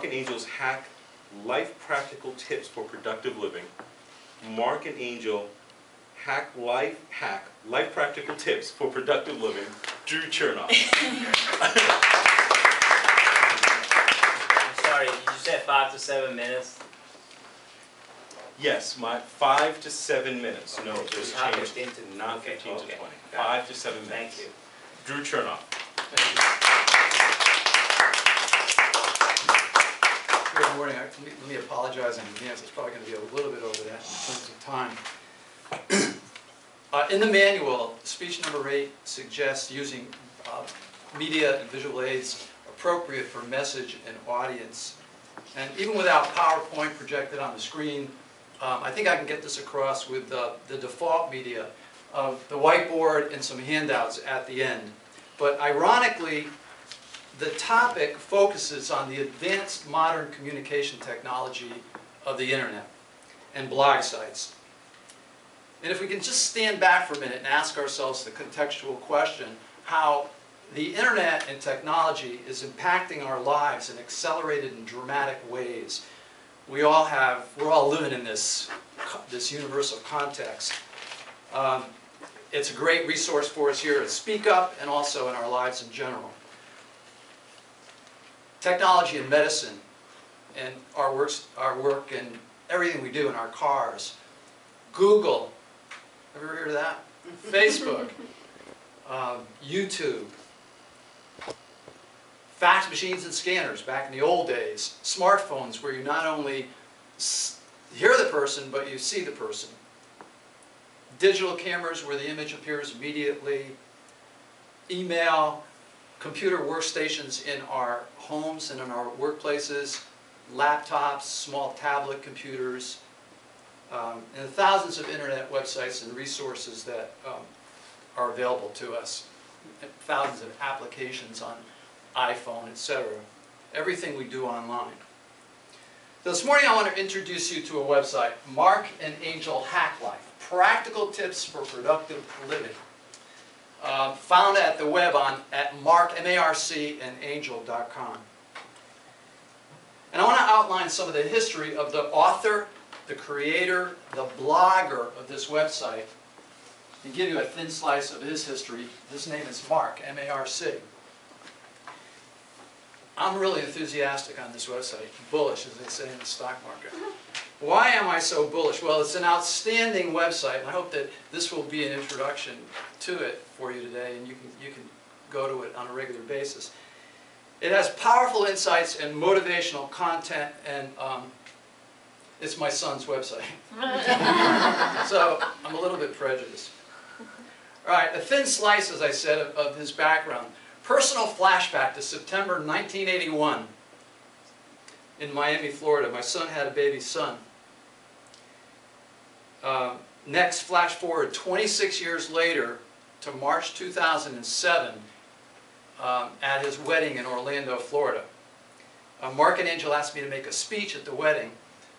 Marc and Angel's Hack Life Practical Tips for Productive Living. Marc and Angel Life Practical Tips for Productive Living. Drew Chernoff. I'm sorry, you said 5 to 7 minutes? Yes, my 5 to 7 minutes. No, Okay, just not changed. 15 to Not okay, 15 to okay. 20. Got 5 to 7 minutes. Thank you. Drew Chernoff. Good morning. Let me apologize in advance. It's probably going to be a little bit over that in terms of time. In the manual, speech number 8 suggests using media and visual aids appropriate for message and audience. And even without PowerPoint projected on the screen, I think I can get this across with the default media of the whiteboard and some handouts at the end. But ironically, the topic focuses on the advanced modern communication technology of the internet and blog sites. And if we can just stand back for a minute and ask ourselves the contextual question, how the internet and technology is impacting our lives in accelerated and dramatic ways. We're all living in this universal context. It's a great resource for us here at Speak Up and also in our lives in general. Technology in medicine and our work and everything we do in our cars. Google, ever heard of that? Facebook, YouTube, fax machines and scanners back in the old days, smartphones where you not only hear the person but you see the person, digital cameras where the image appears immediately, email, computer workstations in our homes and in our workplaces, laptops, small tablet computers, and thousands of internet websites and resources that are available to us, and thousands of applications on iPhone, etc. Everything we do online. This morning I want to introduce you to a website, Marc and Angel Hack Life, practical tips for productive living. Found at the web at marcandangel.com. And I want to outline some of the history of the author, the creator, the blogger of this website, and give you a thin slice of his history. His name is Marc, M-A-R-C. I'm really enthusiastic on this website, bullish as they say in the stock market. Why am I so bullish? Well, it's an outstanding website, and I hope that this will be an introduction to it for you today, and you can go to it on a regular basis. It has powerful insights and motivational content, and it's my son's website. So I'm a little bit prejudiced. All right, a thin slice, as I said, of his background. Personal flashback to September 1981 in Miami, Florida. My son had a baby son. Next, flash forward 26 years later to March 2007 at his wedding in Orlando, Florida. Marc and Angel asked me to make a speech at the wedding.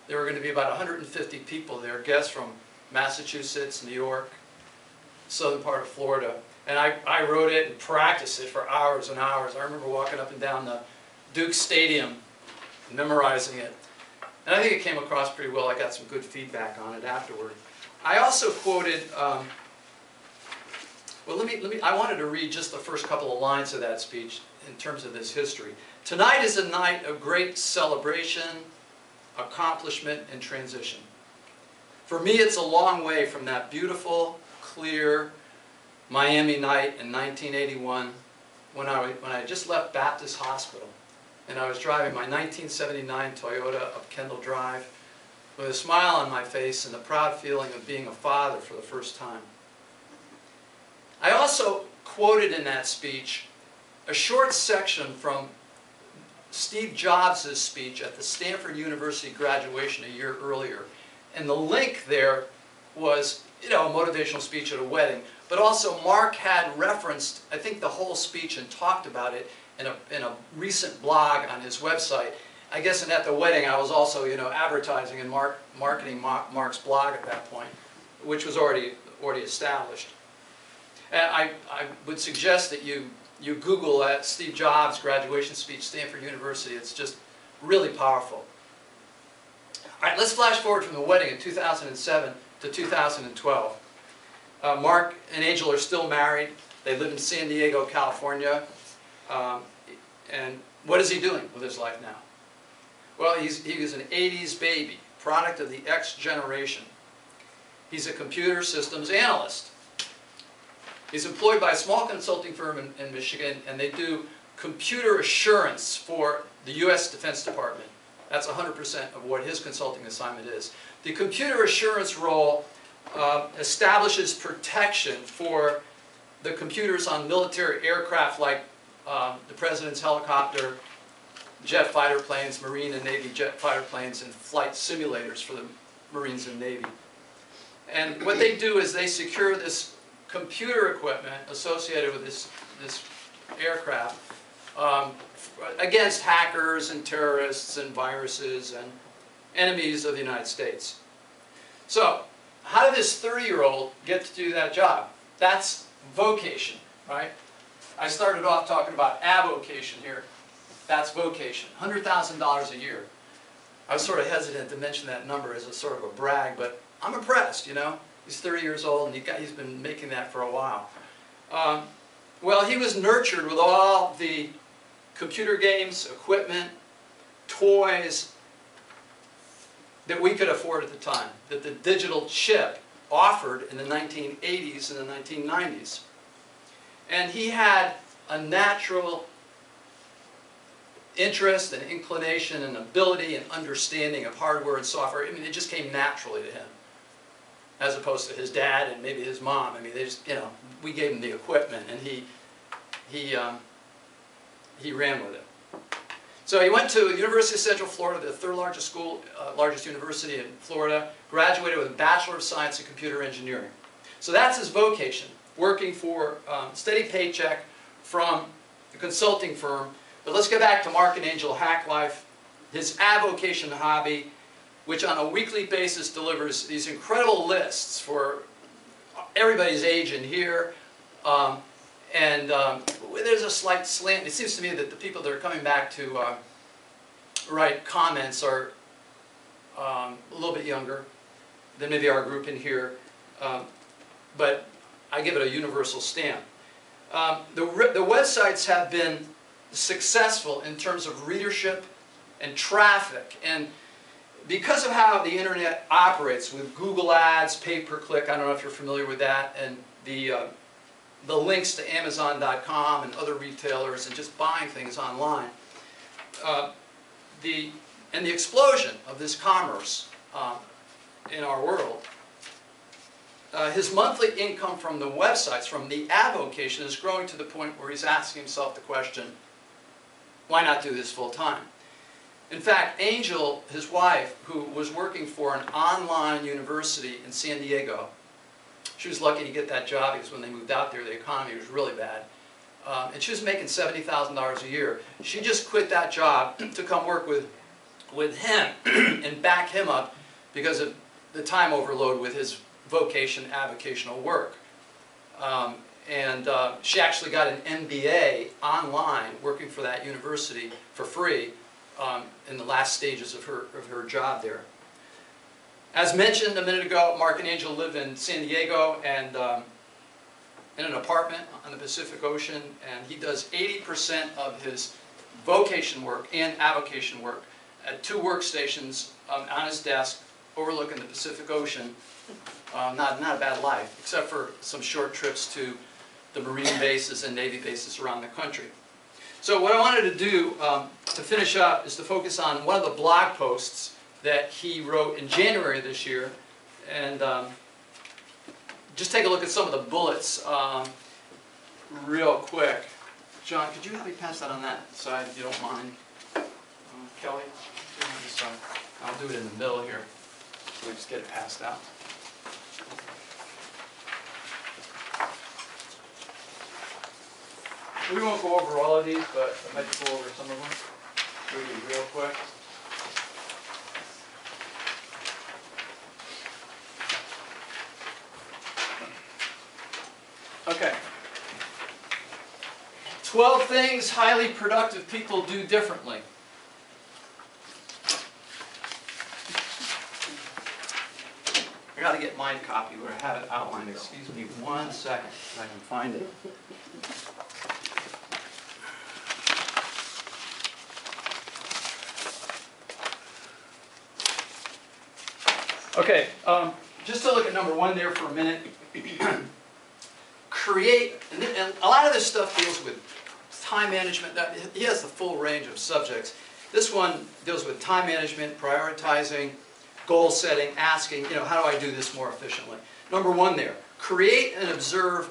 There were going to be about 150 people there, guests from Massachusetts, New York, southern part of Florida. And I wrote it and practiced it for hours and hours. I remember walking up and down the Duke Stadium, memorizing it. And I think it came across pretty well. I got some good feedback on it afterward. I also quoted, well, I wanted to read just the first couple of lines of that speech in terms of this history. Tonight is a night of great celebration, accomplishment, and transition. For me, it's a long way from that beautiful, clear Miami night in 1981 when I just left Baptist Hospital and I was driving my 1979 Toyota up Kendall Drive with a smile on my face and the proud feeling of being a father for the first time. I also quoted in that speech a short section from Steve Jobs' speech at the Stanford University graduation a year earlier. And the link there was, a motivational speech at a wedding. But also Marc had referenced, I think, the whole speech and talked about it in a recent blog on his website. I guess and at the wedding I was also, advertising and marketing Marc's blog at that point, which was already established. And I would suggest that you Google that Steve Jobs graduation speech, Stanford University. It's just really powerful. All right, let's flash forward from the wedding in 2007 to 2012. Marc and Angel are still married. They live in San Diego, California. And what is he doing with his life now? Well, he was an 80s baby, product of the X generation. He's a computer systems analyst. He's employed by a small consulting firm in Michigan, and they do computer assurance for the U.S. Defense Department. That's 100% of what his consulting assignment is. The computer assurance role establishes protection for the computers on military aircraft like the President's helicopter, jet fighter planes, Marine and Navy jet fighter planes, and flight simulators for the Marines and Navy. And what they do is they secure this computer equipment associated with this aircraft against hackers and terrorists and viruses and enemies of the United States. So, how did this 30-year-old get to do that job? That's vocation, right? I started off talking about avocation here. That's vocation, $100,000 a year. I was sort of hesitant to mention that number as a sort of a brag, but I'm impressed, you know. He's 30 years old, and he's been making that for a while. Well, he was nurtured with all the computer games, equipment, toys that we could afford at the time, that the digital chip offered in the 1980s and the 1990s. And he had a natural interest and inclination and ability and understanding of hardware and software. I mean, it just came naturally to him, as opposed to his dad and maybe his mom. I mean, they just, you know, we gave him the equipment, and he ran with it. So he went to University of Central Florida, the third largest school, largest university in Florida, graduated with a Bachelor of Science in Computer Engineering. So that's his vocation, working for steady paycheck from a consulting firm. But let's get back to Marc and Angel Hack Life, his avocation hobby, which on a weekly basis delivers these incredible lists for everybody's age in here. There's a slight slant. It seems to me that the people that are coming back to write comments are a little bit younger than maybe our group in here, but I give it a universal stamp. The websites have been successful in terms of readership and traffic, and because of how the internet operates with Google Ads, pay-per-click, I don't know if you're familiar with that, and the links to Amazon.com and other retailers and just buying things online, the explosion of this commerce in our world, his monthly income from the websites, from the avocation, is growing to the point where he's asking himself the question, why not do this full time? In fact, Angel, his wife, who was working for an online university in San Diego, she was lucky to get that job because when they moved out there, the economy was really bad. And she was making $70,000 a year. She just quit that job to come work with him and back him up because of the time overload with his vocation, avocational work. She actually got an MBA online working for that university for free in the last stages of her job there. As mentioned a minute ago, Marc and Angel live in San Diego and in an apartment on the Pacific Ocean, and he does 80% of his vocation work and avocation work at 2 workstations on his desk overlooking the Pacific Ocean. Not a bad life, except for some short trips to the Marine bases and Navy bases around the country. So what I wanted to do to finish up is to focus on one of the blog posts that he wrote in January of this year, and just take a look at some of the bullets real quick. John, could you help me pass that on that side if you don't mind? Kelly, do it on this side. I'll do it in the middle here, so we just get it passed out. We won't go over all of these, but I might go over some of them. Real quick. Okay. 12 things highly productive people do differently. got to get my copy where I have it outlined. Excuse me 1 second, if I can find it. Okay, just to look at number 1 there for a minute. Create, and a lot of this stuff deals with time management. He has the full range of subjects. This one deals with time management, prioritizing, goal setting, asking, how do I do this more efficiently? Number 1 there, create and observe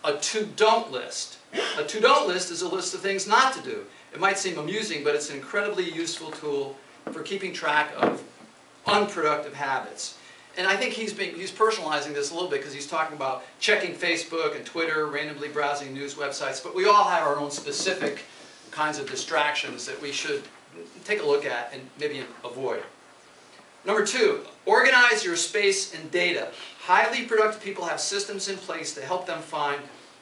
a to-don't list. A to-don't list is a list of things not to do. It might seem amusing, but it's an incredibly useful tool for keeping track of unproductive habits. And I think he's personalizing this a little bit because he's talking about checking Facebook and Twitter, randomly browsing news websites, but we all have our own specific kinds of distractions that we should take a look at and maybe avoid. Number 2, organize your space and data. Highly productive people have systems in place to help them find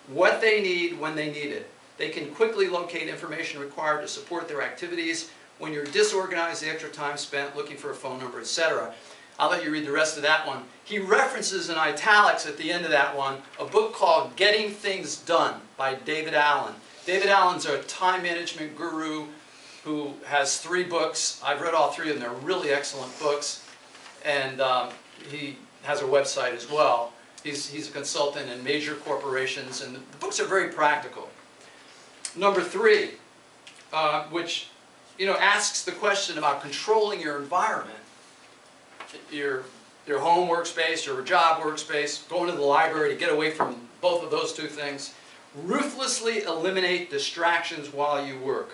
what they need when they need it. They can quickly locate information required to support their activities. When you're disorganized, the extra time spent looking for a phone number, etc. I'll let you read the rest of that one. He references in italics at the end of that one a book called Getting Things Done by David Allen. David Allen's a time management guru who has 3 books. I've read all 3 of them. They're really excellent books. And he has a website as well. He's a consultant in major corporations, and the books are very practical. Number 3, which asks the question about controlling your environment. Your home workspace, your job workspace, going to the library to get away from both of those 2 things. Ruthlessly eliminate distractions while you work.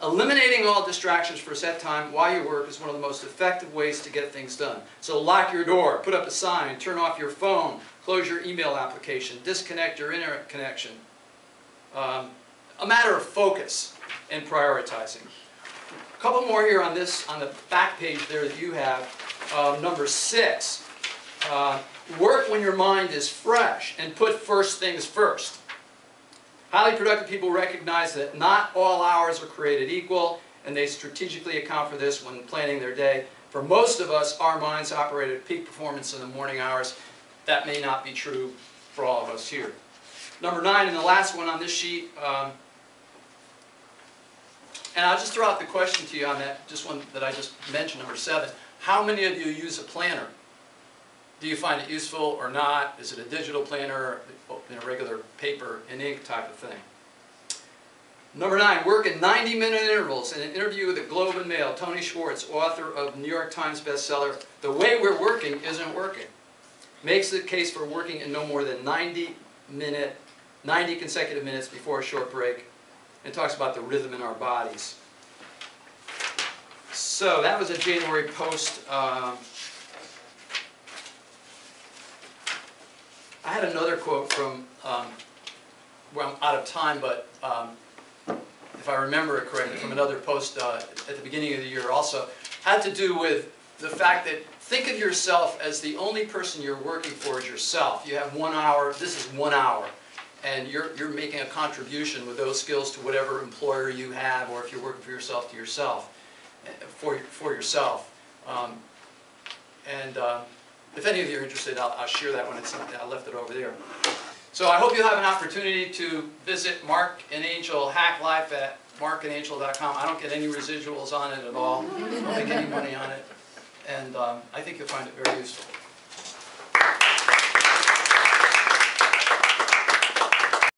Eliminating all distractions for a set time while you work is one of the most effective ways to get things done. So lock your door, put up a sign, turn off your phone, close your email application, disconnect your internet connection. A matter of focus and prioritizing. A couple more here on this, on the back page there that you have. Number 6, work when your mind is fresh and put first things first. Highly productive people recognize that not all hours are created equal, and they strategically account for this when planning their day. For most of us, our minds operate at peak performance in the morning hours. That may not be true for all of us here. Number 9, and the last one on this sheet, and I'll just throw out the question to you on that, just one that I just mentioned, number 7. How many of you use a planner? Do you find it useful or not? Is it a digital planner, in a regular paper and ink type of thing? Number 9, work in 90-minute intervals. In an interview with the Globe and Mail, Tony Schwartz, author of New York Times bestseller, The Way We're Working Isn't Working, makes the case for working in no more than 90 consecutive minutes before a short break, and talks about the rhythm in our bodies. So that was a January Post. I had another quote from, well, I'm out of time, but if I remember it correctly, from another post at the beginning of the year also, had to do with the fact that think of yourself as the only person you're working for is yourself. You have 1 hour, this is 1 hour, and you're making a contribution with those skills to whatever employer you have, or if you're working for yourself, to yourself, for yourself. If any of you are interested, I'll share that when it's, I left it over there. So I hope you'll have an opportunity to visit Marc and Angel Hack Life at marcandangel.com. I don't get any residuals on it at all. I don't make any money on it. And I think you'll find it very useful.